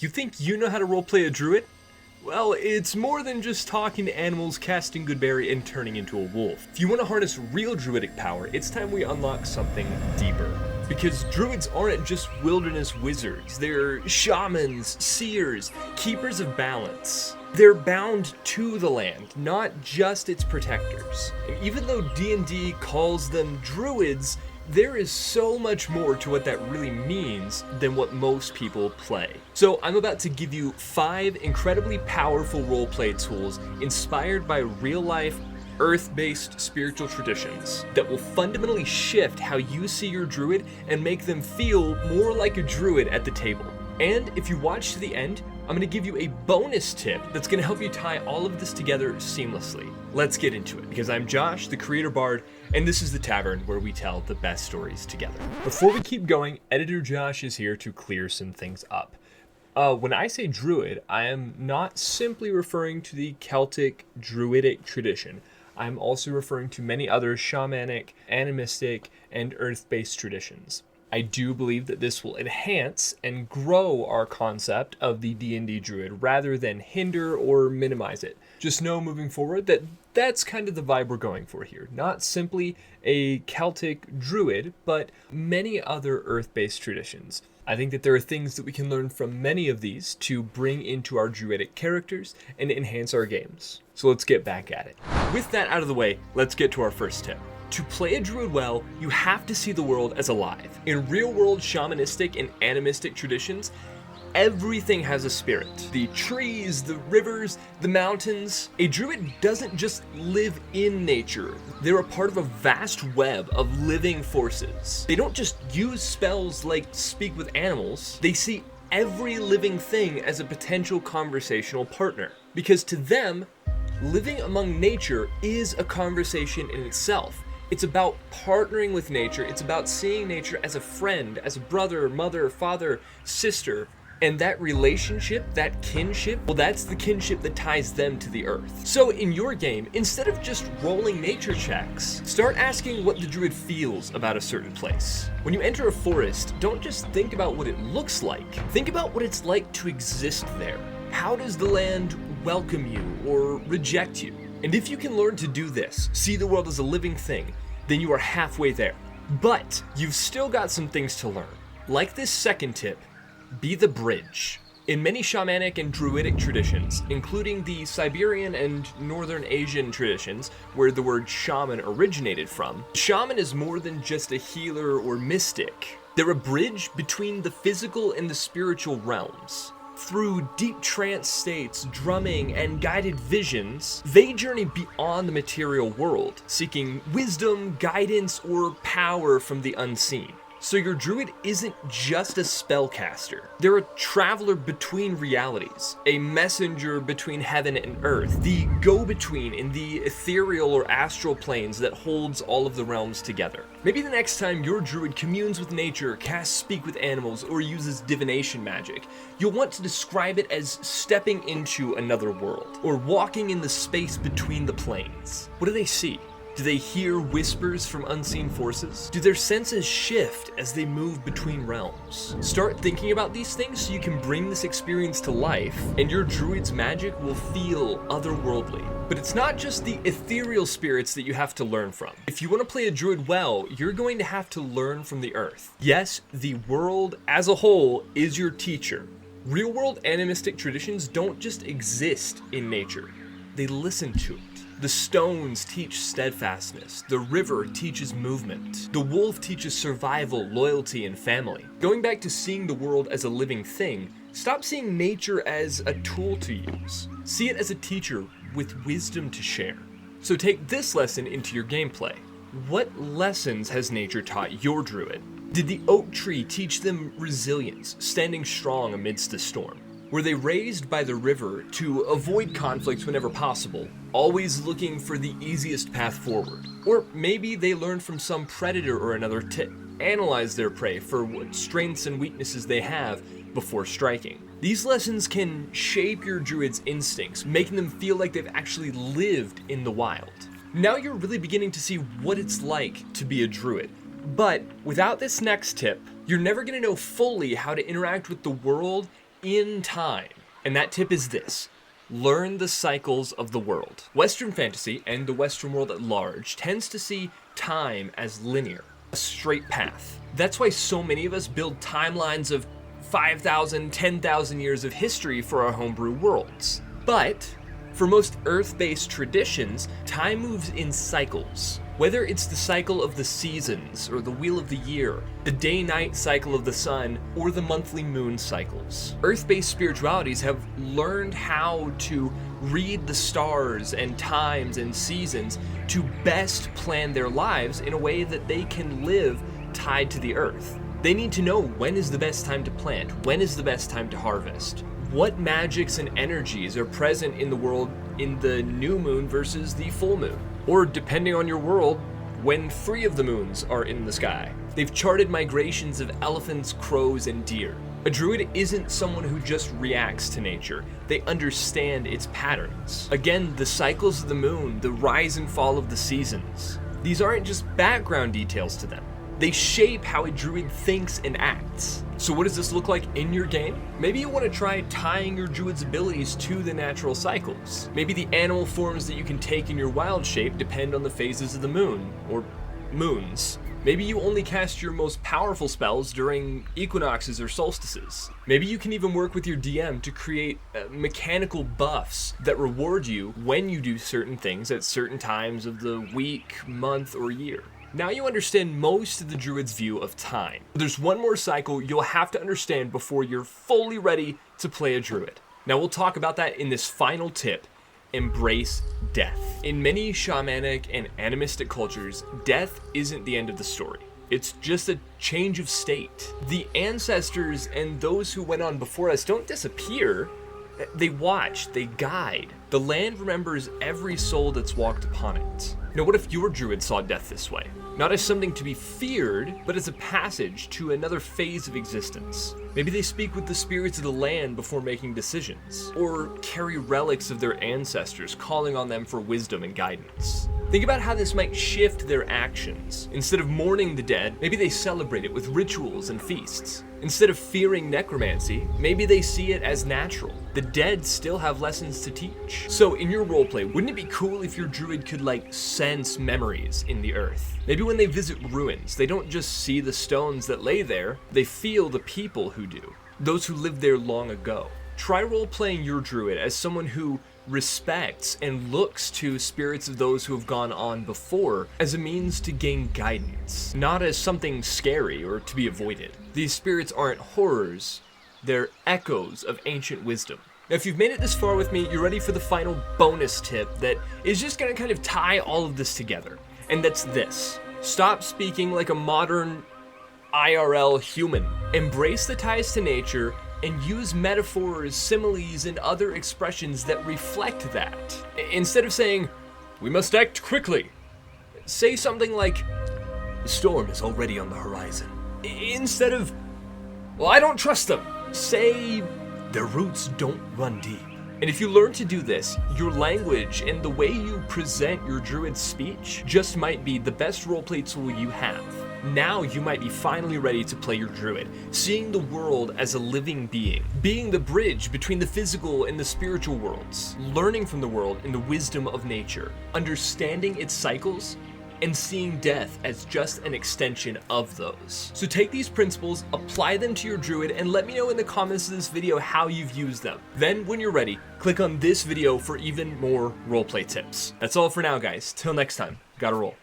You think you know how to roleplay a druid? Well, it's more than just talking to animals, casting Goodberry, and turning into a wolf. If you want to harness real druidic power, it's time we unlock something deeper. Because druids aren't just wilderness wizards, they're shamans, seers, keepers of balance. They're bound to the land, not just its protectors. And even though D&D calls them druids, there is so much more to what that really means than what most people play. So I'm about to give you 5 incredibly powerful roleplay tools inspired by real-life, earth-based spiritual traditions that will fundamentally shift how you see your druid and make them feel more like a druid at the table. And if you watch to the end, I'm going to give you a bonus tip that's going to help you tie all of this together seamlessly. Let's get into it, because I'm Josh, the creator bard, and this is the tavern where we tell the best stories together. Before we keep going, editor Josh is here to clear some things up. When I say druid, I am not simply referring to the Celtic druidic tradition. I'm also referring to many other shamanic, animistic, and earth-based traditions. I do believe that this will enhance and grow our concept of the D&D druid rather than hinder or minimize it. Just know moving forward that that's kind of the vibe we're going for here. Not simply a Celtic druid, but many other earth-based traditions. I think that there are things that we can learn from many of these to bring into our druidic characters and enhance our games. So let's get back at it. With that out of the way, let's get to our first tip. To play a druid well, you have to see the world as alive. In real-world shamanistic and animistic traditions, everything has a spirit. The trees, the rivers, the mountains. A druid doesn't just live in nature. They're a part of a vast web of living forces. They don't just use spells like speak with animals. They see every living thing as a potential conversational partner. Because to them, living among nature is a conversation in itself. It's about partnering with nature. It's about seeing nature as a friend, as a brother, mother, father, sister. And that relationship, that kinship, well, that's the kinship that ties them to the earth. So in your game, instead of just rolling nature checks, start asking what the druid feels about a certain place. When you enter a forest, don't just think about what it looks like. Think about what it's like to exist there. How does the land welcome you or reject you? And if you can learn to do this, see the world as a living thing, then you are halfway there. But you've still got some things to learn. Like this second tip, be the bridge. In many shamanic and druidic traditions, including the Siberian and Northern Asian traditions, where the word shaman originated from, shaman is more than just a healer or mystic. They're a bridge between the physical and the spiritual realms. Through deep trance states, drumming, and guided visions, they journey beyond the material world, seeking wisdom, guidance, or power from the unseen. So your druid isn't just a spellcaster. They're a traveler between realities, a messenger between heaven and earth, the go-between in the ethereal or astral planes that holds all of the realms together. Maybe the next time your druid communes with nature, casts speak with animals, or uses divination magic, you'll want to describe it as stepping into another world, or walking in the space between the planes. What do they see? Do they hear whispers from unseen forces? Do their senses shift as they move between realms? Start thinking about these things so you can bring this experience to life, and your druid's magic will feel otherworldly. But it's not just the ethereal spirits that you have to learn from. If you want to play a druid well, you're going to have to learn from the earth. Yes, the world as a whole is your teacher. Real-world animistic traditions don't just exist in nature. They listen to it. The stones teach steadfastness. The river teaches movement. The wolf teaches survival, loyalty, and family. Going back to seeing the world as a living thing, stop seeing nature as a tool to use. See it as a teacher with wisdom to share. So take this lesson into your gameplay. What lessons has nature taught your druid? Did the oak tree teach them resilience, standing strong amidst the storm? Were they raised by the river to avoid conflicts whenever possible, always looking for the easiest path forward? Or maybe they learned from some predator or another to analyze their prey for what strengths and weaknesses they have before striking. These lessons can shape your druid's instincts, making them feel like they've actually lived in the wild. Now you're really beginning to see what it's like to be a druid. But without this next tip, you're never going to know fully how to interact with the world in time. And that tip is this: learn the cycles of the world. Western fantasy, and the Western world at large, tends to see time as linear, a straight path. That's why so many of us build timelines of 5,000, 10,000 years of history for our homebrew worlds. But for most Earth-based traditions, time moves in cycles. Whether it's the cycle of the seasons, or the wheel of the year, the day-night cycle of the sun, or the monthly moon cycles. Earth-based spiritualities have learned how to read the stars and times and seasons to best plan their lives in a way that they can live tied to the earth. They need to know when is the best time to plant, when is the best time to harvest, what magics and energies are present in the world in the new moon versus the full moon, or depending on your world, when 3 of the moons are in the sky. They've charted migrations of elephants, crows, and deer. A druid isn't someone who just reacts to nature. They understand its patterns. Again, the cycles of the moon, the rise and fall of the seasons. These aren't just background details to them. They shape how a druid thinks and acts. So what does this look like in your game? Maybe you want to try tying your druid's abilities to the natural cycles. Maybe the animal forms that you can take in your wild shape depend on the phases of the moon, or moons. Maybe you only cast your most powerful spells during equinoxes or solstices. Maybe you can even work with your DM to create mechanical buffs that reward you when you do certain things at certain times of the week, month, or year. Now you understand most of the druid's view of time. There's one more cycle you'll have to understand before you're fully ready to play a druid. Now we'll talk about that in this final tip: embrace death. In many shamanic and animistic cultures, death isn't the end of the story. It's just a change of state. The ancestors and those who went on before us don't disappear. They watch, they guide. The land remembers every soul that's walked upon it. Now what if your druid saw death this way? Not as something to be feared, but as a passage to another phase of existence. Maybe they speak with the spirits of the land before making decisions, or carry relics of their ancestors, calling on them for wisdom and guidance. Think about how this might shift their actions. Instead of mourning the dead, maybe they celebrate it with rituals and feasts. Instead of fearing necromancy, maybe they see it as natural. The dead still have lessons to teach. So in your roleplay, wouldn't it be cool if your druid could sense memories in the earth? Maybe when they visit ruins, they don't just see the stones that lay there, they feel the people who do, those who lived there long ago. Try role-playing your druid as someone who respects and looks to spirits of those who have gone on before as a means to gain guidance, not as something scary or to be avoided. These spirits aren't horrors, they're echoes of ancient wisdom. Now, if you've made it this far with me, you're ready for the final bonus tip that is just gonna kind of tie all of this together. And that's this: stop speaking like a modern IRL human. Embrace the ties to nature and use metaphors, similes, and other expressions that reflect that. Instead of saying, "We must act quickly," say something like, "The storm is already on the horizon." Instead of, "Well, I don't trust them," say, "Their roots don't run deep." And if you learn to do this, your language and the way you present your druid's speech just might be the best roleplay tool you have. Now you might be finally ready to play your druid, seeing the world as a living being, being the bridge between the physical and the spiritual worlds, learning from the world and the wisdom of nature, understanding its cycles, and seeing death as just an extension of those. So take these principles, apply them to your druid, and let me know in the comments of this video how you've used them. Then, when you're ready, click on this video for even more roleplay tips. That's all for now, guys. Till next time, gotta roll.